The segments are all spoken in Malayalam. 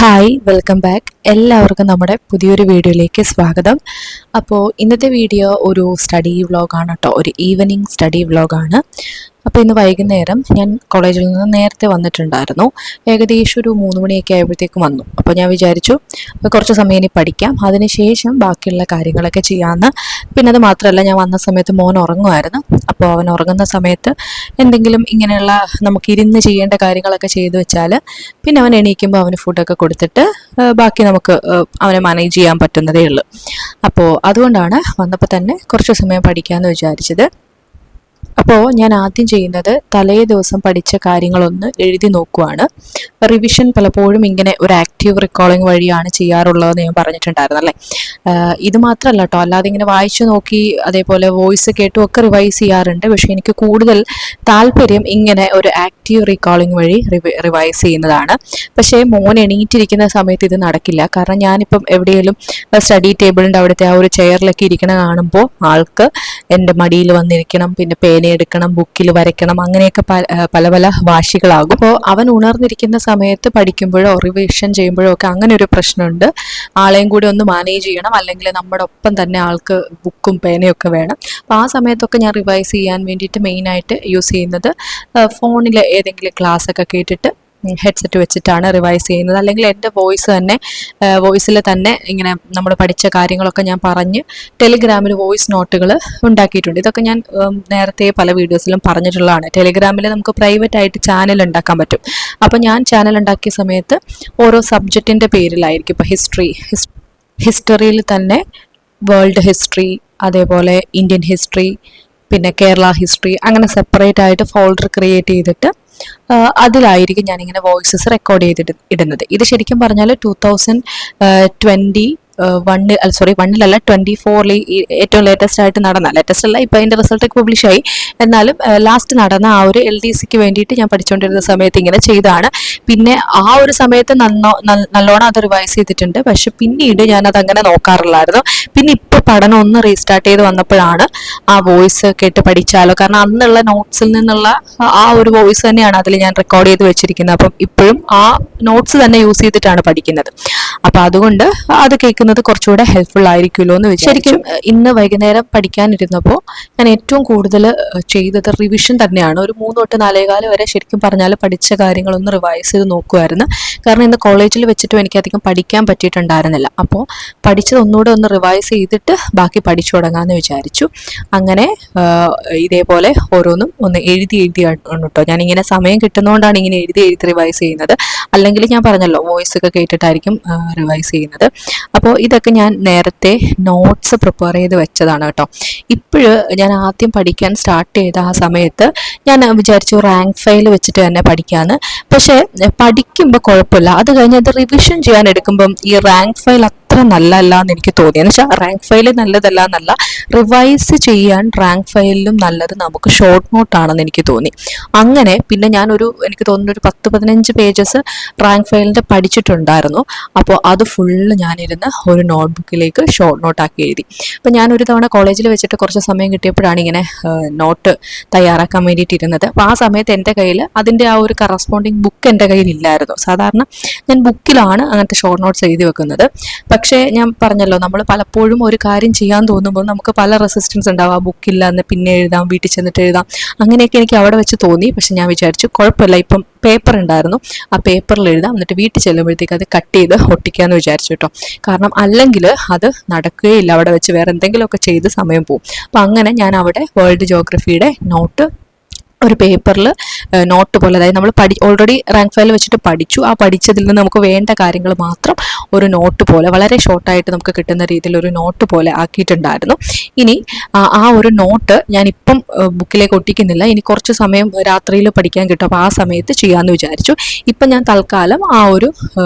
Hi welcome back. എല്ലാവർക്കും നമ്മുടെ പുതിയൊരു വീഡിയോയിലേക്ക് സ്വാഗതം. അപ്പോൾ ഇന്നത്തെ വീഡിയോ ഒരു സ്റ്റഡി വ്ളോഗാണ് കേട്ടോ, ഒരു ഈവനിങ് സ്റ്റഡി വ്ളോഗാണ്. അപ്പോൾ ഇന്ന് വൈകുന്നേരം ഞാൻ കോളേജിൽ നിന്ന് നേരത്തെ വന്നിട്ടുണ്ടായിരുന്നു. ഏകദേശം ഒരു 3 മണിയൊക്കെ ആയപ്പോഴത്തേക്കും വന്നു. അപ്പോൾ ഞാൻ വിചാരിച്ചു കുറച്ച് സമയം ഇനി പഠിക്കാം, അതിനുശേഷം ബാക്കിയുള്ള കാര്യങ്ങളൊക്കെ ചെയ്യാമെന്ന്. പിന്നെ അത് മാത്രമല്ല, ഞാൻ വന്ന സമയത്ത് മോൻ ഉറങ്ങുമായിരുന്നു. അപ്പോൾ അവൻ ഉറങ്ങുന്ന സമയത്ത് എന്തെങ്കിലും ഇങ്ങനെയുള്ള നമുക്ക് ഇരുന്ന് ചെയ്യേണ്ട കാര്യങ്ങളൊക്കെ ചെയ്തു വെച്ചാൽ പിന്നെ അവൻ എണീക്കുമ്പോൾ അവന് ഫുഡൊക്കെ കൊടുത്തിട്ട് ബാക്കി നമുക്ക് അവനെ മാനേജ് ചെയ്യാൻ പറ്റുന്നതേ ഉള്ളൂ. അപ്പോൾ അതുകൊണ്ടാണ് വന്നപ്പോൾ തന്നെ കുറച്ച് സമയം പഠിക്കാമെന്ന് വിചാരിച്ചത്. അപ്പോൾ ഞാൻ ആദ്യം ചെയ്യുന്നത് തലേ ദിവസം പഠിച്ച കാര്യങ്ങളൊന്ന് എഴുതി നോക്കുവാണ്. റിവിഷൻ പലപ്പോഴും ഇങ്ങനെ ഒരു ആക്റ്റീവ് റിക്കോളിംഗ് വഴിയാണ് ചെയ്യാറുള്ളതെന്ന് ഞാൻ പറഞ്ഞിട്ടുണ്ടായിരുന്നു അല്ലേ. ഇത് മാത്രമല്ല കേട്ടോ, അല്ലാതെ ഇങ്ങനെ വായിച്ചു നോക്കി അതേപോലെ വോയിസ് കേട്ടും ഒക്കെ റിവൈസ് ചെയ്യാറുണ്ട്. പക്ഷേ എനിക്ക് കൂടുതൽ താല്പര്യം ഇങ്ങനെ ഒരു ആക്റ്റീവ് റിക്കോളിംഗ് വഴി റിവൈസ് ചെയ്യുന്നതാണ്. പക്ഷേ മോൻ എണീറ്റിരിക്കുന്ന സമയത്ത് ഇത് നടക്കില്ല. കാരണം ഞാനിപ്പം എവിടെയെങ്കിലും സ്റ്റഡി ടേബിളിൻ്റെ അവിടുത്തെ ആ ഒരു ചെയറിലൊക്കെ ഇരിക്കണ കാണുമ്പോൾ ആൾക്ക് എൻ്റെ മടിയിൽ വന്നിരിക്കണം, പിന്നെ പേനയെടുക്കണം, ബുക്കിൽ വരയ്ക്കണം, അങ്ങനെയൊക്കെ പല പല വാശികളാകും. അപ്പോൾ അവൻ ഉണർന്നിരിക്കുന്ന സമയത്ത് പഠിക്കുമ്പോഴോ റിവിഷൻ ചെയ്യുമ്പോഴോ ഒക്കെ അങ്ങനെ ഒരു പ്രശ്നമുണ്ട്. ആളെയും കൂടി ഒന്ന് മാനേജ് ചെയ്യണം, അല്ലെങ്കിൽ നമ്മുടെ ഒപ്പം തന്നെ ആൾക്ക് ബുക്കും പേനയൊക്കെ വേണം. അപ്പോൾ ആ സമയത്തൊക്കെ ഞാൻ റിവൈസ് ചെയ്യാൻ വേണ്ടിയിട്ട് മെയിനായിട്ട് യൂസ് ചെയ്യുന്നത് ഫോണിൽ ഏതെങ്കിലും ക്ലാസ് ഒക്കെ കേട്ടിട്ട് ഹെഡ്സെറ്റ് വെച്ചിട്ടാണ് റിവൈസ് ചെയ്യുന്നത്. അല്ലെങ്കിൽ എൻ്റെ വോയിസിൽ തന്നെ ഇങ്ങനെ നമ്മൾ പഠിച്ച കാര്യങ്ങളൊക്കെ ഞാൻ പറഞ്ഞ് ടെലിഗ്രാമിൽ വോയിസ് നോട്ടുകൾ ഉണ്ടാക്കിയിട്ടുണ്ട്. ഇതൊക്കെ ഞാൻ നേരത്തെ പല വീഡിയോസിലും പറഞ്ഞിട്ടുള്ളതാണ്. ടെലിഗ്രാമിൽ നമുക്ക് പ്രൈവറ്റ് ആയിട്ട് ചാനൽ ഉണ്ടാക്കാൻ പറ്റും. അപ്പോൾ ഞാൻ ചാനൽ ഉണ്ടാക്കിയ സമയത്ത് ഓരോ സബ്ജക്റ്റിൻ്റെ പേരിലായിരിക്കും. ഇപ്പോൾ ഹിസ്റ്ററിയിൽ തന്നെ വേൾഡ് ഹിസ്റ്ററി, അതേപോലെ ഇന്ത്യൻ ഹിസ്റ്ററി, പിന്നെ കേരള ഹിസ്റ്ററി, അങ്ങനെ സെപ്പറേറ്റ് ആയിട്ട് ഫോൾഡർ ക്രിയേറ്റ് ചെയ്തിട്ട് അതിലായിരിക്കും ഞാനിങ്ങനെ വോയിസസ് റെക്കോർഡ് ചെയ്തിട്ട് ഇടുന്നത്. ഇത് ശരിക്കും പറഞ്ഞാൽ 2021 24 ഏറ്റവും ലേറ്റസ്റ്റ് ആയിട്ട് നടന്ന, ലേറ്റസ്റ്റ് അല്ല, ഇപ്പം അതിൻ്റെ റിസൾട്ടൊക്കെ പബ്ലിഷായി, എന്നാലും ലാസ്റ്റ് നടന്ന ആ ഒരു LDCക്ക് വേണ്ടിയിട്ട് ഞാൻ പഠിച്ചുകൊണ്ടിരുന്ന സമയത്ത് ഇങ്ങനെ ചെയ്താണ്. പിന്നെ ആ ഒരു സമയത്ത് നല്ലോണം അത് റിവൈസ് ചെയ്തിട്ടുണ്ട്. പക്ഷെ പിന്നീട് ഞാനത് അങ്ങനെ നോക്കാറില്ലായിരുന്നു. പിന്നെ ഇപ്പോൾ പഠനം ഒന്ന് റീസ്റ്റാർട്ട് ചെയ്ത് വന്നപ്പോഴാണ് ആ വോയിസ് കേട്ട് പഠിച്ചാലോ, കാരണം അന്നുള്ള നോട്ട്സിൽ നിന്നുള്ള ആ ഒരു വോയിസ് തന്നെയാണ് അതിൽ ഞാൻ റെക്കോർഡ് ചെയ്ത് വെച്ചിരിക്കുന്നത്. അപ്പം ഇപ്പോഴും ആ നോട്ട്സ് തന്നെ യൂസ് ചെയ്തിട്ടാണ് പഠിക്കുന്നത്. അപ്പം അതുകൊണ്ട് അത് കേൾക്കുന്നത് കുറച്ചുകൂടെ ഹെൽപ്ഫുൾ ആയിരിക്കുമല്ലോ എന്ന് വെച്ചാൽ. ശരിക്കും ഇന്ന് വൈകുന്നേരം പഠിക്കാനിരുന്നപ്പോൾ ഞാൻ ഏറ്റവും കൂടുതൽ ചെയ്തത് റിവിഷൻ തന്നെയാണ്. ഒരു 3 തൊട്ട് 4 വരെ ശരിക്കും പറഞ്ഞാൽ പഠിച്ച കാര്യങ്ങളൊന്ന് റിവൈസ് ചെയ്ത് നോക്കുമായിരുന്നു. കാരണം ഇന്ന് കോളേജിൽ വെച്ചിട്ടും എനിക്കധികം പഠിക്കാൻ പറ്റിയിട്ടുണ്ടായിരുന്നില്ല. അപ്പോൾ പഠിച്ചത് ഒന്നുകൂടെ ഒന്ന് റിവൈസ് ചെയ്തിട്ട് ബാക്കി പഠിച്ചു തുടങ്ങാമെന്ന് വിചാരിച്ചു. അങ്ങനെ ഇതേപോലെ ഓരോന്നും ഒന്ന് എഴുതി കേട്ടോ. ഞാനിങ്ങനെ സമയം കിട്ടുന്നതുകൊണ്ടാണ് ഇങ്ങനെ എഴുതി റിവൈസ് ചെയ്യുന്നത്. അല്ലെങ്കിൽ ഞാൻ പറഞ്ഞല്ലോ, വോയിസ് ഒക്കെ കേട്ടിട്ടായിരിക്കും റിവൈസ് ചെയ്യുന്നത്. അപ്പോൾ ഇതൊക്കെ ഞാൻ നേരത്തെ നോട്ട്സ് പ്രിപ്പയർ ചെയ്ത് വെച്ചതാണ് കേട്ടോ. ഇപ്പോഴ് ഞാൻ ആദ്യം പഠിക്കാൻ സ്റ്റാർട്ട് ചെയ്ത ആ സമയത്ത് ഞാൻ വിചാരിച്ചു റാങ്ക് ഫയൽ വെച്ചിട്ട് തന്നെ പഠിക്കാമെന്ന്. പക്ഷേ പഠിക്കുമ്പോൾ കുഴപ്പമില്ല, അത് കഴിഞ്ഞ് അത് റിവിഷൻ ചെയ്യാൻ എടുക്കുമ്പം ഈ റാങ്ക് ഫയൽ അത്ര നല്ലതല്ല എന്ന് എനിക്ക് തോന്നി. എന്ന് വെച്ചാൽ റാങ്ക് ഫയൽ നല്ലതല്ല എന്നല്ല, റിവൈസ് ചെയ്യാൻ റാങ്ക് ഫയലിലും നല്ലത് നമുക്ക് ഷോർട്ട് നോട്ടാണെന്ന് എനിക്ക് തോന്നി. അങ്ങനെ പിന്നെ എനിക്ക് തോന്നുന്നു ഒരു 10-15 പേജസ് റാങ്ക് ഫയലിൻ്റെ പഠിച്ചിട്ടുണ്ടായിരുന്നു. അപ്പോൾ അത് ഫുള്ള് ഞാനിരുന്ന് ഒരു നോട്ട്ബുക്കിലേക്ക് ഷോർട്ട് നോട്ടാക്കി എഴുതി. അപ്പോൾ ഞാൻ ഒരു തവണ കോളേജിൽ വെച്ചിട്ട് കുറച്ച് സമയം കിട്ടിയപ്പോഴാണ് ഇങ്ങനെ നോട്ട് തയ്യാറാക്കാൻ വേണ്ടിയിട്ടിരുന്നത്. അപ്പോൾ ആ സമയത്ത് എൻ്റെ കയ്യിൽ അതിൻ്റെ ആ ഒരു കറസ്പോണ്ടിങ് ബുക്ക് എൻ്റെ കയ്യിലില്ലായിരുന്നു. സാധാരണ ഞാൻ ബുക്കിലാണ് അങ്ങനത്തെ ഷോർട്ട് നോട്ട്സ് എഴുതി വെക്കുന്നത്. പക്ഷേ ഞാൻ പറഞ്ഞല്ലോ, നമ്മൾ പലപ്പോഴും ഒരു കാര്യം ചെയ്യാൻ തോന്നുമ്പോൾ നമുക്ക് പല റെസിസ്റ്റൻസ് ഉണ്ടാവും. ആ ബുക്കില്ല എന്ന് പിന്നെ എഴുതാം, വീട്ടിൽ ചെന്നിട്ട് എഴുതാം, അങ്ങനെയൊക്കെ എനിക്ക് അവിടെ വെച്ച് തോന്നി. പക്ഷെ ഞാൻ വിചാരിച്ചു കുഴപ്പമില്ല, ഇപ്പം പേപ്പർ ഉണ്ടായിരുന്നു, ആ പേപ്പറിൽ എഴുതാം, എന്നിട്ട് വീട്ടിൽ ചെല്ലുമ്പോഴത്തേക്ക് അത് കട്ട് ചെയ്ത് ഒട്ടിക്കാമെന്ന് വിചാരിച്ചു കേട്ടോ. കാരണം അല്ലെങ്കിൽ അത് നടക്കുകയില്ല, അവിടെ വെച്ച് വേറെ എന്തെങ്കിലുമൊക്കെ ചെയ്ത് സമയം പോകും. അപ്പം അങ്ങനെ ഞാൻ അവിടെ വേൾഡ് ജോഗ്രഫിയുടെ നോട്ട് ഒരു പേപ്പറിൽ നോട്ട് പോലെ, അതായത് നമ്മൾ ഓൾറെഡി റാങ്ക് ഫയൽ വെച്ചിട്ട് പഠിച്ചു, ആ പഠിച്ചതിൽ നിന്ന് നമുക്ക് വേണ്ട കാര്യങ്ങൾ മാത്രം ഒരു നോട്ട് പോലെ വളരെ ഷോർട്ടായിട്ട് നമുക്ക് കിട്ടുന്ന രീതിയിൽ ഒരു നോട്ട് പോലെ ആക്കിയിട്ടുണ്ടായിരുന്നു. ഇനി ആ ഒരു നോട്ട് ഞാനിപ്പം ബുക്കിലേക്ക് ഒട്ടിക്കുന്നില്ല, ഇനി കുറച്ച് സമയം രാത്രിയിൽ പഠിക്കാൻ കിട്ടും, അപ്പോൾ ആ സമയത്ത് ചെയ്യാമെന്ന് വിചാരിച്ചു. ഇപ്പം ഞാൻ തൽക്കാലം ആ ഒരു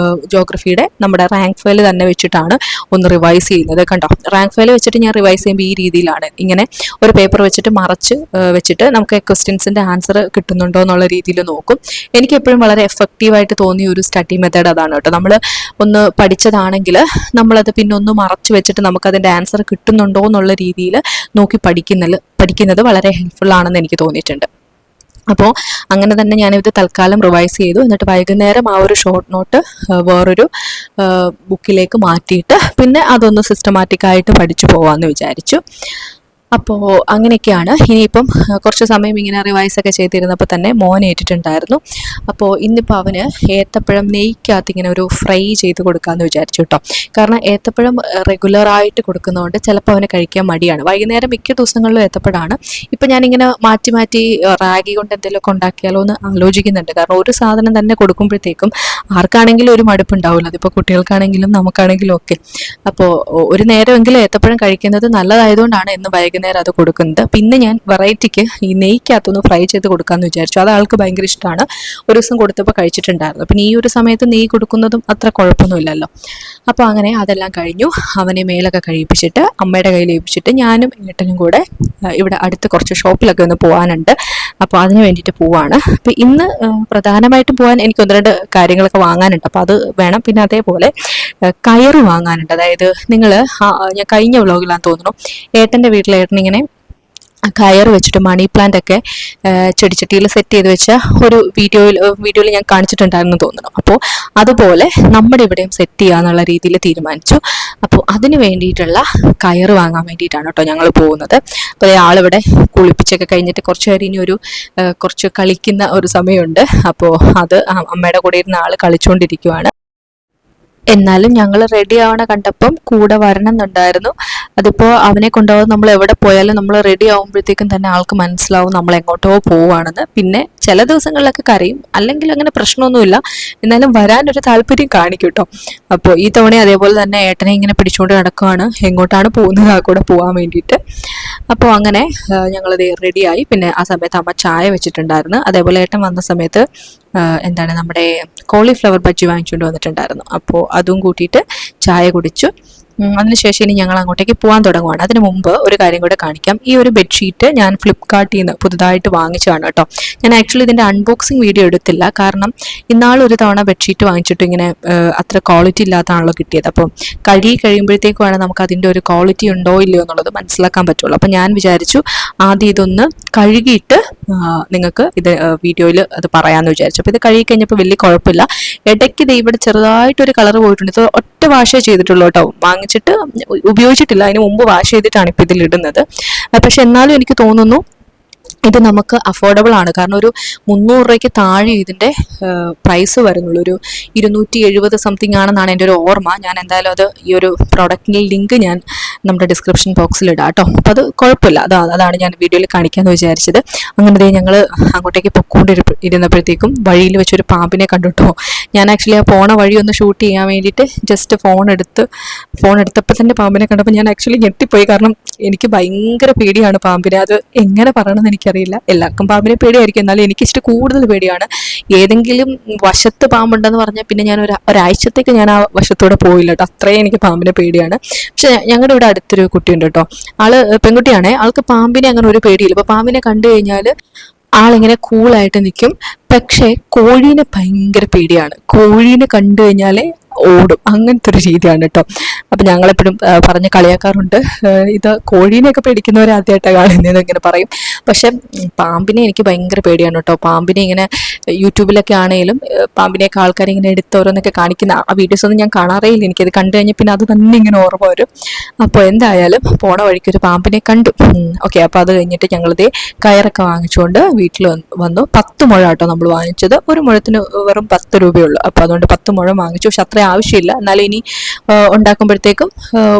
ജോഗ്രഫിയുടെ നമ്മുടെ റാങ്ക് ഫയൽ തന്നെ വെച്ചിട്ടാണ് ഒന്ന് റിവൈസ് ചെയ്യുന്നത്. കണ്ടോ, റാങ്ക് ഫയൽ വെച്ചിട്ട് ഞാൻ റിവൈസ് ചെയ്യുമ്പോൾ ഈ രീതിയിലാണ്, ഇങ്ങനെ ഒരു പേപ്പർ വെച്ചിട്ട് മറച്ച് വെച്ചിട്ട് നമുക്ക് ക്വസ്റ്റ്യൻസിൻ്റെ ആൻസർ കിട്ടുന്നുണ്ടോ എന്നുള്ള രീതിയിൽ നോക്കും. എനിക്ക് എപ്പോഴും വളരെ എഫക്റ്റീവായിട്ട് തോന്നിയ ഒരു സ്റ്റഡി മെത്തേഡ് അതാണ് കേട്ടോ. നമ്മൾ ഒന്ന് പഠിച്ചതാണെങ്കിൽ നമ്മളത് പിന്നെ ഒന്ന് മറച്ചു വെച്ചിട്ട് നമുക്കതിൻ്റെ ആൻസർ കിട്ടുന്നുണ്ടോ എന്നുള്ള രീതിയിൽ നോക്കി പഠിക്കുന്നത് വളരെ ഹെൽപ്ഫുൾ ആണെന്ന് എനിക്ക് തോന്നിയിട്ടുണ്ട്. അപ്പോൾ അങ്ങനെ തന്നെ ഞാനിത് തൽക്കാലം റിവൈസ് ചെയ്തു. എന്നിട്ട് വൈകുന്നേരം ആ ഒരു ഷോർട്ട് നോട്ട് വേറൊരു ബുക്കിലേക്ക് മാറ്റിയിട്ട് പിന്നെ അതൊന്ന് സിസ്റ്റമാറ്റിക്കായിട്ട് പഠിച്ചു പോകാമെന്ന് വിചാരിച്ചു. അപ്പോൾ അങ്ങനെയൊക്കെയാണ്. ഇനിയിപ്പം കുറച്ച് സമയം ഇങ്ങനെ റിവൈസൊക്കെ ചെയ്തിരുന്നപ്പോൾ തന്നെ മോൻ ഏറ്റിട്ടുണ്ടായിരുന്നു. അപ്പോൾ ഇന്നിപ്പോൾ അവന് ഏത്തപ്പഴം നെയ്ക്കകത്ത് ഇങ്ങനെ ഒരു ഫ്രൈ ചെയ്ത് കൊടുക്കാമെന്ന് വിചാരിച്ചു കേട്ടോ. കാരണം ഏത്തപ്പഴം റെഗുലറായിട്ട് കൊടുക്കുന്നതുകൊണ്ട് ചിലപ്പോൾ അവന് കഴിക്കാൻ മടിയാണ്. വൈകുന്നേരം മിക്ക ദിവസങ്ങളിലും ഏത്തപ്പഴമാണ്. ഇപ്പം ഞാനിങ്ങനെ മാറ്റി മാറ്റി റാഗി കൊണ്ട് എന്തെങ്കിലുമൊക്കെ ഉണ്ടാക്കിയാലോ എന്ന് ആലോചിക്കുന്നുണ്ട്. കാരണം ഒരു സാധനം തന്നെ കൊടുക്കുമ്പോഴത്തേക്കും ആർക്കാണെങ്കിലും ഒരു മടുപ്പുണ്ടാവില്ല. അതിപ്പോൾ കുട്ടികൾക്കാണെങ്കിലും നമുക്കാണെങ്കിലും ഒക്കെ. അപ്പോൾ ഒരു നേരമെങ്കിലും ഏത്തപ്പഴം കഴിക്കുന്നത് നല്ലതായതുകൊണ്ടാണ് എന്ന് വൈകുന്നേരം അത് കൊടുക്കുന്നത്. പിന്നെ ഞാൻ വെറൈറ്റിക്ക് ഈ നെയ്ക്കകത്തൊന്ന് ഫ്രൈ ചെയ്ത് കൊടുക്കാമെന്ന് വിചാരിച്ചു. അത് ആൾക്ക് ഭയങ്കര ഇഷ്ടമാണ്. ഒരു ദിവസം കൊടുത്തപ്പോൾ കഴിച്ചിട്ടുണ്ടായിരുന്നു. പിന്നെ ഈ ഒരു സമയത്ത് നെയ്യ് കൊടുക്കുന്നതും അത്ര കുഴപ്പമൊന്നുമില്ലല്ലോ. അപ്പോൾ അങ്ങനെ അതെല്ലാം കഴിഞ്ഞു. അവനെ മേലൊക്കെ കഴിപ്പിച്ചിട്ട് അമ്മയുടെ കയ്യിൽ ഏൽപ്പിച്ചിട്ട് ഞാനും ഏട്ടനും കൂടെ ഇവിടെ അടുത്ത് കുറച്ച് ഷോപ്പിലൊക്കെ ഒന്ന് പോകാനുണ്ട്. അപ്പോൾ അതിന് വേണ്ടിയിട്ട് പോവാണ്. അപ്പോൾ ഇന്ന് പ്രധാനമായിട്ടും പോകാൻ എനിക്ക് ഒന്ന് രണ്ട് കാര്യങ്ങളൊക്കെ വാങ്ങാനുണ്ട്. അപ്പോൾ അത് വേണം. പിന്നെ അതേപോലെ കയറ് വാങ്ങാനുണ്ട്. അതായത് നിങ്ങൾ ഞാൻ കഴിഞ്ഞ വ്ലോഗിലാന്ന് തോന്നുന്നു ഏട്ടൻ്റെ വീട്ടിൽ ഏട്ടനിങ്ങനെ കയർ വെച്ചിട്ട് മണി പ്ലാന്റ് ഒക്കെ ചെടിച്ചട്ടിയിൽ സെറ്റ് ചെയ്ത് വെച്ച ഒരു വീഡിയോയിൽ ഞാൻ കാണിച്ചിട്ടുണ്ടായിരുന്നു തോന്നുന്നു. അപ്പോൾ അതുപോലെ നമ്മുടെ ഇവിടെയും സെറ്റ് ചെയ്യുക എന്നുള്ള രീതിയിൽ തീരുമാനിച്ചു. അപ്പോൾ അതിന് വേണ്ടിയിട്ടുള്ള കയർ വാങ്ങാൻ വേണ്ടിയിട്ടാണ് കേട്ടോ ഞങ്ങൾ പോകുന്നത്. അപ്പോൾ ആളിവിടെ കുളിപ്പിച്ചൊക്കെ കഴിഞ്ഞിട്ട് കുറച്ച് നേരം ഇനി കുറച്ച് കളിക്കുന്ന ഒരു സമയമുണ്ട്. അപ്പോൾ അത് അമ്മയുടെ കൂടെ ഇരുന്ന ആൾ കളിച്ചുകൊണ്ടിരിക്കുവാണ്. എന്നാലും ഞങ്ങൾ റെഡി ആവണ കണ്ടപ്പം കൂടെ വരണം എന്നുണ്ടായിരുന്നു. അതിപ്പോൾ അവനെ കൊണ്ടുപോകാൻ നമ്മൾ എവിടെ പോയാലും നമ്മൾ റെഡി ആകുമ്പോഴത്തേക്കും തന്നെ ആൾക്ക് മനസ്സിലാവും നമ്മൾ എങ്ങോട്ടോ പോവുകയാണെന്ന്. പിന്നെ ചില ദിവസങ്ങളിലൊക്കെ കരയും, അല്ലെങ്കിൽ അങ്ങനെ പ്രശ്നമൊന്നുമില്ല. എന്നാലും വരാനൊരു താല്പര്യം കാണിക്കും കേട്ടോ. അപ്പോൾ ഈ തവണ അതേപോലെ തന്നെ ഏട്ടനെ ഇങ്ങനെ പിടിച്ചുകൊണ്ട് നടക്കുകയാണ്, എങ്ങോട്ടാണ് പോകുന്നത് ആ കൂടെ പോകാൻ വേണ്ടിയിട്ട്. അപ്പോൾ അങ്ങനെ ഞങ്ങളത് റെഡിയായി. പിന്നെ ആ സമയത്ത് അമ്മ ചായ വെച്ചിട്ടുണ്ടായിരുന്നു. അതേപോലെ ഏട്ടൻ വന്ന സമയത്ത് നമ്മുടെ കോളിഫ്ലവർ ബജ്ജി വാങ്ങിച്ചുകൊണ്ട് വന്നിട്ടുണ്ടായിരുന്നു. അപ്പോൾ അതും കൂട്ടിയിട്ട് ചായ കുടിച്ചു. അതിനുശേഷം ഇനി ഞങ്ങൾ അങ്ങോട്ടേക്ക് പോകാൻ തുടങ്ങുവാണ്. അതിന് മുമ്പ് ഒരു കാര്യം കൂടെ കാണിക്കാം. ഈ ഒരു ബെഡ്ഷീറ്റ് ഞാൻ ഫ്ലിപ്കാർട്ടിൽ നിന്ന് പുതുതായിട്ട് വാങ്ങിച്ചതാണ് കേട്ടോ. ഞാൻ ആക്ച്വലി ഇതിൻ്റെ അൺബോക്സിങ് വീഡിയോ എടുത്തില്ല. കാരണം ഇന്നാളൊരു തവണ ബെഡ്ഷീറ്റ് വാങ്ങിച്ചിട്ട് ഇങ്ങനെ അത്ര ക്വാളിറ്റി ഇല്ലാത്തതാണല്ലോ കിട്ടിയത്. അപ്പോൾ കഴിയുമ്പോഴത്തേക്കുമാണ് നമുക്ക് അതിൻ്റെ ഒരു ക്വാളിറ്റി ഉണ്ടോ ഇല്ലയോ എന്നുള്ളത് മനസ്സിലാക്കാൻ പറ്റുള്ളൂ. അപ്പോൾ ഞാൻ വിചാരിച്ചു ആദ്യം ഇതൊന്ന് കഴുകിയിട്ട് നിങ്ങൾക്ക് ഇത് വീഡിയോയിൽ അത് പറയാമെന്ന് വിചാരിച്ചു. അപ്പോൾ ഇത് കഴുകി കഴിഞ്ഞപ്പോൾ വലിയ കുഴപ്പമില്ല. ഇടയ്ക്ക് ഇത് ഇവിടെ ചെറുതായിട്ടൊരു കളർ പോയിട്ടുണ്ട്. ഇത് ഒറ്റ വാഷേ ചെയ്തിട്ടുള്ളൂ കേട്ടോ. വാങ്ങിച്ചിട്ട് ഉപയോഗിച്ചിട്ടില്ല. അതിന് മുമ്പ് വാഷ് ചെയ്തിട്ടാണ് ഇപ്പം ഇതിലിടുന്നത്. പക്ഷെ എന്നാലും എനിക്ക് തോന്നുന്നു ഇത് നമുക്ക് അഫോർഡബിൾ ആണ്. കാരണം ഒരു 300 രൂപയ്ക്ക് താഴെ ഇതിൻ്റെ പ്രൈസ് വരുന്നുള്ളൂ. ഒരു 270 സംതിങ് ആണെന്നാണ് എൻ്റെ ഒരു ഓർമ്മ. ഞാൻ എന്തായാലും അത് ഈ ഒരു പ്രോഡക്റ്റിൻ്റെ ലിങ്ക് ഞാൻ നമ്മുടെ ഡിസ്ക്രിപ്ഷൻ ബോക്സിൽ ഇടാം കേട്ടോ. അപ്പോൾ അത് കുഴപ്പമില്ല. അതാണ് ഞാൻ വീഡിയോയിൽ കാണിക്കാമെന്ന് വിചാരിച്ചത്. അങ്ങനെ ഞങ്ങൾ അങ്ങോട്ടേക്ക് പൊക്കോണ്ടിരുന്നപ്പോഴത്തേക്കും വഴിയിൽ വെച്ചൊരു പാമ്പിനെ കണ്ടു കേട്ടോ. ഞാൻ ആക്ച്വലി ആ പോണ വഴി ഒന്ന് ഷൂട്ട് ചെയ്യാൻ വേണ്ടിയിട്ട് ജസ്റ്റ് ഫോൺ എടുത്തപ്പോൾ തന്നെ പാമ്പിനെ കണ്ടപ്പോൾ ഞാൻ ആക്ച്വലി ഞെട്ടിപ്പോയി. കാരണം എനിക്ക് ഭയങ്കര പേടിയാണ് പാമ്പിനെ. അത് എങ്ങനെ പറയണമെന്ന് എനിക്കറിയില്ല. എല്ലാവർക്കും പാമ്പിനെ പേടിയായിരിക്കും, എന്നാലും എനിക്കിച്ചിട്ട് കൂടുതൽ പേടിയാണ്. ഏതെങ്കിലും വശത്ത് പാമ്പുണ്ടെന്ന് പറഞ്ഞാൽ പിന്നെ ഞാൻ ഒരാഴ്ചത്തേക്ക് ഞാൻ ആ വശത്തൂടെ പോയില്ല കേട്ടോ. അത്രയും എനിക്ക് പാമ്പിനെ പേടിയാണ്. പക്ഷെ ഞങ്ങളുടെ ഇവിടെ അടുത്തൊരു കുട്ടിയുണ്ട് കേട്ടോ. ആള് പെൺകുട്ടിയാണേ. ആൾക്ക് പാമ്പിനെ അങ്ങനെ ഒരു പേടിയില്ല. അപ്പോൾ പാമ്പിനെ കണ്ടു കഴിഞ്ഞാൽ ആളിങ്ങനെ കൂളായിട്ട് നിൽക്കും. പക്ഷേ കോഴീനെ ഭയങ്കര പേടിയാണ്. കോഴീനെ കണ്ടു കഴിഞ്ഞാൽ ഓടും. അങ്ങനത്തെ ഒരു രീതിയാണ് കേട്ടോ. അപ്പം ഞങ്ങളെപ്പോഴും പറഞ്ഞ് കളിയാക്കാറുണ്ട്, ഇത് കോഴീനെയൊക്കെ പേടിക്കുന്നവരെ ആദ്യമായിട്ടാണ് കാണുന്നത് ഇങ്ങനെ പറയും. പക്ഷെ പാമ്പിനെ എനിക്ക് ഭയങ്കര പേടിയാണ് കേട്ടോ. പാമ്പിനെ ഇങ്ങനെ യൂട്യൂബിലൊക്കെ ആണെങ്കിലും പാമ്പിനെയൊക്കെ ആൾക്കാർ ഇങ്ങനെ എടുത്തോരോന്നൊക്കെ കാണിക്കുന്ന ആ വീഡിയോസ് ഒന്നും ഞാൻ കാണാറേ ഇല്ല. എനിക്കത് കണ്ടു കഴിഞ്ഞാൽ പിന്നെ അത് തന്നെ ഇങ്ങനെ ഓർമ്മ വരും. അപ്പോൾ എന്തായാലും പോണ വഴിക്ക് ഒരു പാമ്പിനെ കണ്ടു. ഓക്കെ, അപ്പോൾ അത് കഴിഞ്ഞിട്ട് ഞങ്ങളിത് കയറൊക്കെ വാങ്ങിച്ചുകൊണ്ട് വീട്ടിൽ വന്നു. 10 മുഴ കേട്ടോ നമ്മൾ വാങ്ങിച്ചത്. ഒരു മുഴത്തിന് വെറും 10 രൂപയുള്ളൂ. അപ്പോൾ അതുകൊണ്ട് 10 മുഴം വാങ്ങിച്ചു. പക്ഷെ അത്ര ആവശ്യമില്ല, എന്നാലും ഇനി ഉണ്ടാക്കുമ്പോഴത്തേക്കും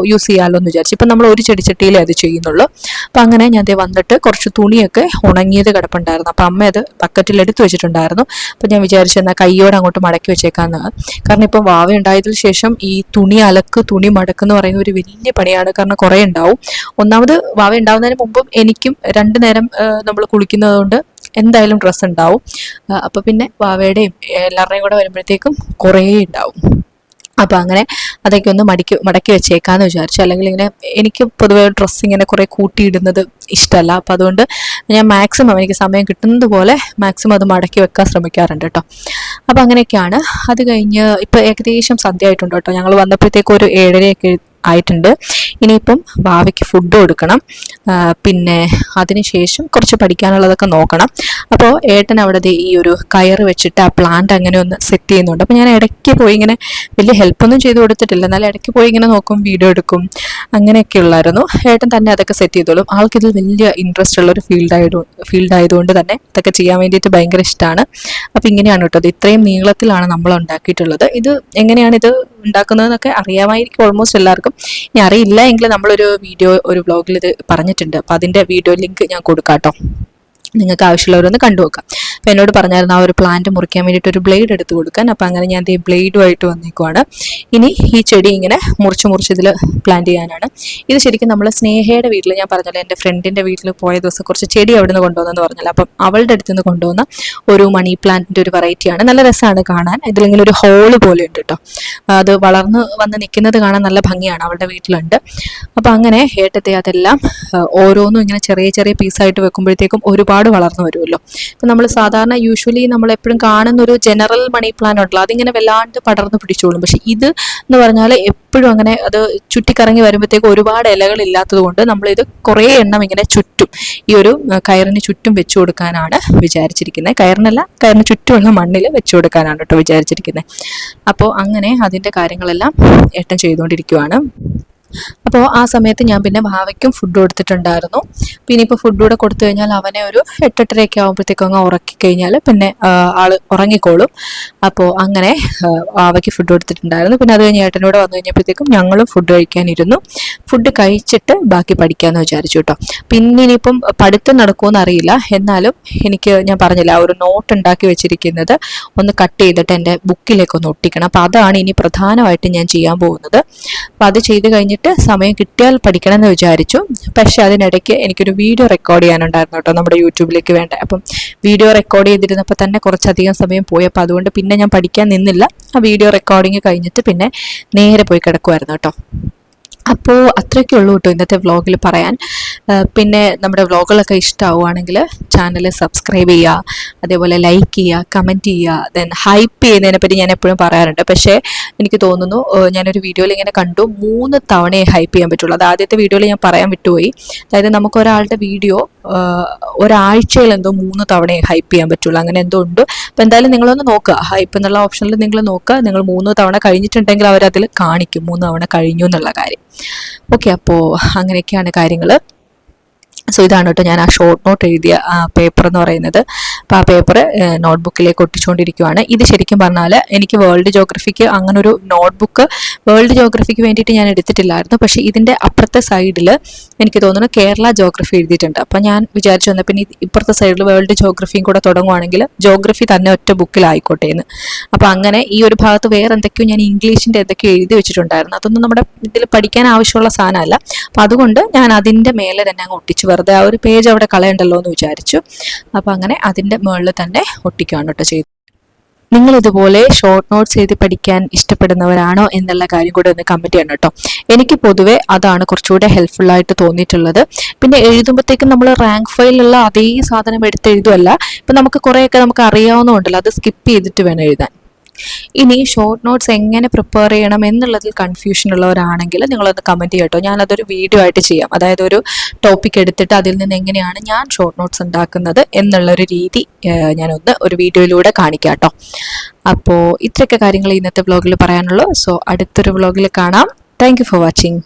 യൂസ് ചെയ്യാമല്ലോ എന്ന് വിചാരിച്ചു. ഇപ്പം നമ്മൾ ഒരു ചെടിച്ചട്ടിയിലേ അത് ചെയ്യുന്നുള്ളൂ. അപ്പം അങ്ങനെ ഞാൻ വന്നിട്ട് കുറച്ച് തുണിയൊക്കെ ഉണങ്ങിയത് കിടപ്പുണ്ടായിരുന്നു. അപ്പം അമ്മ അത് ബക്കറ്റിൽ എടുത്തു വെച്ചിട്ടുണ്ടായിരുന്നു. അപ്പം ഞാൻ വിചാരിച്ചു എന്നാൽ കൈയോടെ അങ്ങോട്ട് മടക്കി വെച്ചേക്കാമെന്ന്. കാരണം ഇപ്പം വാവ ഉണ്ടായതിനു ശേഷം ഈ തുണി തുണി മടക്കെന്ന് പറയുന്ന ഒരു വലിയ പണിയാണ്. കാരണം കുറേ ഉണ്ടാവും. ഒന്നാമത് വാവ ഉണ്ടാവുന്നതിന് മുമ്പും എനിക്കും 2 നേരം നമ്മൾ കുളിക്കുന്നതുകൊണ്ട് എന്തായാലും ഡ്രസ്സ് ഉണ്ടാവും. അപ്പോൾ പിന്നെ വാവയുടെയും എല്ലാവരുടെയും കൂടെ വരുമ്പോഴത്തേക്കും കുറേ ഉണ്ടാവും. അപ്പോൾ അങ്ങനെ അതൊക്കെ ഒന്ന് മടക്കി വെച്ചേക്കാന്ന് വിചാരിച്ചു. അല്ലെങ്കിൽ ഇങ്ങനെ എനിക്ക് പൊതുവേ ഡ്രസ്സ് ഇങ്ങനെ കുറേ കൂട്ടിയിടുന്നത് ഇഷ്ടമല്ല. അപ്പോൾ അതുകൊണ്ട് ഞാൻ മാക്സിമം എനിക്ക് സമയം കിട്ടുന്നത് പോലെ മാക്സിമം അത് മടക്കി വെക്കാൻ ശ്രമിക്കാറുണ്ട് കേട്ടോ. അപ്പോൾ അങ്ങനെയൊക്കെയാണ്. അത് കഴിഞ്ഞ് ഇപ്പോൾ ഏകദേശം സന്ധ്യ ആയിട്ടുണ്ട് കേട്ടോ. ഞങ്ങൾ വന്നപ്പോഴത്തേക്കും ഒരു ആയിട്ടുണ്ട്. ഇനിയിപ്പം ഭാവിക്ക് ഫുഡ് കൊടുക്കണം, പിന്നെ അതിനുശേഷം കുറച്ച് പഠിക്കാനുള്ളതൊക്കെ നോക്കണം. അപ്പോൾ ഏട്ടൻ അവിടെ ഈ ഒരു കയറ് വെച്ചിട്ട് ആ പ്ലാന്റ് അങ്ങനെ ഒന്ന് സെറ്റ് ചെയ്യുന്നുണ്ട്. അപ്പോൾ ഞാൻ ഇടയ്ക്ക് പോയി ഇങ്ങനെ വലിയ ഹെൽപ്പൊന്നും ചെയ്ത് കൊടുത്തിട്ടില്ല, എന്നാലും ഇടയ്ക്ക് പോയി ഇങ്ങനെ നോക്കും, വീഡിയോ എടുക്കും, അങ്ങനെയൊക്കെ ഉള്ളായിരുന്നു. ഏട്ടൻ തന്നെ അതൊക്കെ സെറ്റ് ചെയ്തോളും. ആൾക്കിതിൽ വലിയ ഇൻട്രസ്റ്റ് ഉള്ള ഒരു ഫീൽഡ് ആയതുകൊണ്ട് തന്നെ ഇതൊക്കെ ചെയ്യാൻ വേണ്ടിയിട്ട് ഭയങ്കര ഇഷ്ടമാണ്. അപ്പോൾ ഇങ്ങനെയാണ് കേട്ടോ, ഇത് ഇത്രയും നീളത്തിലാണ് നമ്മൾ ഉണ്ടാക്കിയിട്ടുള്ളത്. ഇത് എങ്ങനെയാണ് ഇത് ഉണ്ടാക്കുന്നതെന്നൊക്കെ അറിയാമായിരിക്കും ഓൾമോസ്റ്റ് എല്ലാവർക്കും. ഇനി അറിയില്ല എങ്കിൽ നമ്മളൊരു വീഡിയോ, ഒരു വ്ളോഗിൽ ഇത് പറഞ്ഞിട്ടുണ്ട്. അപ്പോൾ അതിൻ്റെ വീഡിയോ ലിങ്ക് ഞാൻ കൊടുക്കാം കേട്ടോ, നിങ്ങൾക്ക് ആവശ്യമുള്ളവരൊന്ന് കണ്ടു നോക്കാം. അപ്പോൾ എന്നോട് പറഞ്ഞായിരുന്നു ആ ഒരു പ്ലാന്റ് മുറിക്കാൻ വേണ്ടിയിട്ട് ഒരു ബ്ലേഡ് എടുത്ത് കൊടുക്കാൻ. അപ്പോൾ അങ്ങനെ ഞാൻ ഈ ബ്ലേഡുമായിട്ട് വന്നേക്കുവാണ്. ഇനി ഈ ചെടി ഇങ്ങനെ മുറിച്ച് ഇതിൽ പ്ലാന്റ് ചെയ്യാനാണ്. ഇത് ശരിക്കും നമ്മൾ സ്നേഹയുടെ വീട്ടിൽ, ഞാൻ പറഞ്ഞല്ലോ എൻ്റെ ഫ്രണ്ടിൻ്റെ വീട്ടിൽ പോയ ദിവസം കുറച്ച് ചെടി അവിടെ നിന്ന് കൊണ്ടുവന്നെന്ന് പറഞ്ഞല്ലോ, അപ്പം അവളുടെ അടുത്ത് നിന്ന് കൊണ്ടുവന്ന ഒരു മണി പ്ലാന്റിൻ്റെ ഒരു വെറൈറ്റിയാണ്. നല്ല രസമാണ് കാണാൻ. ഇതിലിങ്ങനെ ഒരു ഹോള് പോലെ ഉണ്ട് കേട്ടോ, അത് വളർന്ന് വന്ന് നിൽക്കുന്നത് കാണാൻ നല്ല ഭംഗിയാണ്. അവളുടെ വീട്ടിലുണ്ട്. അപ്പോൾ അങ്ങനെ ഏട്ടത്തെ അതെല്ലാം ഓരോന്നും ഇങ്ങനെ ചെറിയ ചെറിയ പീസായിട്ട് വെക്കുമ്പോഴത്തേക്കും ഒരുപാട് വളർന്നു വരുമല്ലോ. ഇപ്പം നമ്മൾ സാധാരണ യൂഷ്വലി നമ്മൾ എപ്പോഴും കാണുന്ന ഒരു ജനറൽ മണി പ്ലാന്റ് ഉണ്ടല്ലോ, അതിങ്ങനെ വല്ലാണ്ട് പടർന്ന് പിടിച്ചോളും. പക്ഷെ ഇത് എന്ന് പറഞ്ഞാൽ എപ്പോഴും അങ്ങനെ അത് ചുറ്റിക്കറങ്ങി വരുമ്പോഴത്തേക്കും ഒരുപാട് ഇലകൾ ഇല്ലാത്തത് കൊണ്ട് നമ്മളിത് കുറേ എണ്ണം ഇങ്ങനെ ചുറ്റും ഈ ഒരു കയറിന് ചുറ്റും വെച്ചു കൊടുക്കാനാണ് വിചാരിച്ചിരിക്കുന്നത്. കയറിനല്ല, കയറിന് ചുറ്റുമുള്ള മണ്ണിൽ വെച്ചു കൊടുക്കാനാണ് കേട്ടോ വിചാരിച്ചിരിക്കുന്നത്. അപ്പോൾ അങ്ങനെ അതിൻ്റെ കാര്യങ്ങളെല്ലാം ഏട്ടൻ ചെയ്തുകൊണ്ടിരിക്കുവാണ്. അപ്പോൾ ആ സമയത്ത് ഞാൻ പിന്നെ ഭാവയ്ക്കും ഫുഡ് കൊടുത്തിട്ടുണ്ടായിരുന്നു. പിന്നെ ഇപ്പോൾ ഫുഡ് കൂടെ കൊടുത്തു കഴിഞ്ഞാൽ അവനെ ഒരു 8-8:30 ആകുമ്പോഴത്തേക്കും അങ്ങ് ഉറക്കി കഴിഞ്ഞാൽ പിന്നെ ആള് ഉറങ്ങിക്കോളും. അപ്പോൾ അങ്ങനെ ഭാവയ്ക്ക് ഫുഡ് കൊടുത്തിട്ടുണ്ടായിരുന്നു. പിന്നെ അത് കഴിഞ്ഞ് ഏട്ടനോട് വന്നു കഴിഞ്ഞപ്പോഴത്തേക്കും ഞങ്ങളും ഫുഡ് കഴിക്കാനിരുന്നു. ഫുഡ് കഴിച്ചിട്ട് ബാക്കി പഠിക്കാമെന്ന് വിചാരിച്ചു കേട്ടോ. പിന്നെ ഇനിയിപ്പം പഠിത്തം നടക്കുമെന്ന് അറിയില്ല, എന്നാലും എനിക്ക് ഞാൻ പറഞ്ഞില്ല ആ ഒരു നോട്ട് ഉണ്ടാക്കി വെച്ചിരിക്കുന്നത് ഒന്ന് കട്ട് ചെയ്തിട്ട് എൻ്റെ ബുക്കിലേക്ക് ഒന്ന് ഒട്ടിക്കണം. അപ്പോൾ അതാണ് ഇനി പ്രധാനമായിട്ടും ഞാൻ ചെയ്യാൻ പോകുന്നത്. അപ്പോൾ അത് ചെയ്ത് കഴിഞ്ഞിട്ട് സമയം കിട്ടിയാൽ പഠിക്കണം എന്ന് വിചാരിച്ചു. പക്ഷെ അതിനിടയ്ക്ക് എനിക്കൊരു വീഡിയോ റെക്കോർഡ് ചെയ്യാനുണ്ടായിരുന്നു കേട്ടോ, നമ്മുടെ യൂട്യൂബിലേക്ക് വേണ്ട. അപ്പം വീഡിയോ റെക്കോർഡ് ചെയ്തിരുന്നപ്പോൾ തന്നെ കുറച്ചധികം സമയം പോയി. അപ്പോൾ അതുകൊണ്ട് പിന്നെ ഞാൻ പഠിക്കാൻ നിന്നില്ല. ആ വീഡിയോ റെക്കോർഡിങ് കഴിഞ്ഞിട്ട് പിന്നെ നേരെ പോയി കിടക്കുമായിരുന്നു കേട്ടോ. അപ്പോൾ അത്രയൊക്കെ ഉള്ളൂ കേട്ടോ ഇന്നത്തെ വ്ളോഗിൽ പറയാൻ. പിന്നെ നമ്മുടെ വ്ളോഗുകളൊക്കെ ഇഷ്ടമാവുകയാണെങ്കിൽ ചാനൽ സബ്സ്ക്രൈബ് ചെയ്യുക, അതേപോലെ ലൈക്ക് ചെയ്യുക, കമൻറ്റ് ചെയ്യുക. ദെൻ ഹൈപ്പ് ചെയ്യുന്നതിനെ പറ്റി ഞാൻ എപ്പോഴും പറയാറുണ്ട്. പക്ഷേ എനിക്ക് തോന്നുന്നു ഞാനൊരു വീഡിയോയിൽ ഇങ്ങനെ കണ്ടു 3 തവണയെ ഹൈപ്പ് ചെയ്യാൻ പറ്റുള്ളൂ. അത് ആദ്യത്തെ വീഡിയോയിൽ ഞാൻ പറയാൻ വിട്ടുപോയി. അതായത് നമുക്ക് ഒരാളുടെ വീഡിയോ ഒരാഴ്ചയിൽ എന്തോ 3 തവണയെ ഹൈപ്പ് ചെയ്യാൻ പറ്റുള്ളൂ, അങ്ങനെ എന്തോ ഉണ്ട്. അപ്പോൾ എന്തായാലും നിങ്ങളൊന്ന് നോക്കുക, ഹൈപ്പ് എന്നുള്ള ഓപ്ഷനിൽ നിങ്ങൾ നോക്കുക. നിങ്ങൾ 3 തവണ കഴിഞ്ഞിട്ടുണ്ടെങ്കിൽ അവരതിൽ കാണിക്കും 3 തവണ കഴിഞ്ഞു എന്നുള്ള കാര്യം. ഓക്കെ, അപ്പോൾ അങ്ങനെയൊക്കെയാണ് കാര്യങ്ങൾ. സോ ഇതാണ് കേട്ടോ ഞാൻ ആ ഷോർട്ട് നോട്ട് എഴുതിയ പേപ്പർ എന്ന് പറയുന്നത്. അപ്പോൾ ആ പേപ്പർ നോട്ട്ബുക്കിലേക്ക് ഒട്ടിച്ചുകൊണ്ടിരിക്കുകയാണ്. ഇത് ശരിക്കും പറഞ്ഞാൽ എനിക്ക് വേൾഡ് ജോഗ്രഫിക്ക് അങ്ങനെ ഒരു നോട്ട്ബുക്ക് വേൾഡ് ജോഗ്രഫിക്ക് വേണ്ടിയിട്ട് ഞാൻ എടുത്തിട്ടില്ലായിരുന്നു. പക്ഷേ ഇതിൻ്റെ അപ്പുറത്തെ സൈഡിൽ എനിക്ക് തോന്നുന്നു കേരള ജോഗ്രഫി എഴുതിയിട്ടുണ്ട്. അപ്പോൾ ഞാൻ വിചാരിച്ചു വന്നാൽ പിന്നെ ഇപ്പുറത്തെ സൈഡിൽ വേൾഡ് ജോഗ്രഫിയും കൂടെ തുടങ്ങുവാണെങ്കിൽ ജോഗ്രഫി തന്നെ ഒറ്റ ബുക്കിലായിക്കോട്ടെ എന്ന്. അപ്പോൾ അങ്ങനെ ഈ ഒരു ഭാഗത്ത് വേറെ എന്തൊക്കെയോ ഞാൻ ഇംഗ്ലീഷിൻ്റെ എന്തൊക്കെയോ എഴുതി വെച്ചിട്ടുണ്ടായിരുന്നു. അതൊന്നും നമ്മുടെ ഇതിൽ പഠിക്കാൻ ആവശ്യമുള്ള സാധനമല്ല. അപ്പോൾ അതുകൊണ്ട് ഞാൻ അതിൻ്റെ മേലെ തന്നെ അങ്ങ് ഒട്ടിച്ചു, വെറുതെ ആ ഒരു പേജ് അവിടെ കളയണ്ടല്ലോ എന്ന് വിചാരിച്ചു. അപ്പോൾ അങ്ങനെ അതിൻ്റെ മുകളിൽ തന്നെ ഒട്ടിക്കുകയാണ് കേട്ടോ ചെയ്തു. നിങ്ങൾ ഇതുപോലെ ഷോർട്ട് നോട്ട്സ് എഴുതി പഠിക്കാൻ ഇഷ്ടപ്പെടുന്നവരാണോ എന്നുള്ള കാര്യം കൂടെ ഒന്ന് കമൻറ്റ് ചെയ്യണം കേട്ടോ. എനിക്ക് പൊതുവെ അതാണ് കുറച്ചുകൂടെ ഹെൽപ്ഫുള്ളായിട്ട് തോന്നിയിട്ടുള്ളത്. പിന്നെ എഴുതുമ്പോഴത്തേക്കും നമ്മൾ റാങ്ക് ഫയലിലുള്ള അതേ സാധനം എടുത്ത് എഴുതുമല്ല. ഇപ്പം നമുക്ക് കുറേയൊക്കെ നമുക്ക് അറിയാവുന്നതുകൊണ്ടല്ലോ, അത് സ്കിപ്പ് ചെയ്തിട്ട് വേണം എഴുതാൻ. ഇനി ഷോർട്ട് നോട്ട്സ് എങ്ങനെ പ്രിപ്പയർ ചെയ്യണം എന്നുള്ളതിൽ കൺഫ്യൂഷൻ ഉള്ളവരാണെങ്കിൽ നിങ്ങളൊന്ന് കമൻറ്റ് ചെയ്യട്ടോ. ഞാനതൊരു വീഡിയോ ആയിട്ട് ചെയ്യാം. അതായത് ഒരു ടോപ്പിക് എടുത്തിട്ട് അതിൽ നിന്ന് എങ്ങനെയാണ് ഞാൻ ഷോർട്ട് നോട്ട്സ് ഉണ്ടാക്കുന്നത് എന്നുള്ളൊരു രീതി ഞാനൊന്ന് ഒരു വീഡിയോയിലൂടെ കാണിക്കാം കേട്ടോ. അപ്പോൾ ഇത്രയൊക്കെ കാര്യങ്ങൾ ഇന്നത്തെ വ്ളോഗിൽ പറയാനുള്ളൂ. സോ അടുത്തൊരു വ്ളോഗിൽ കാണാം. Thank you for watching.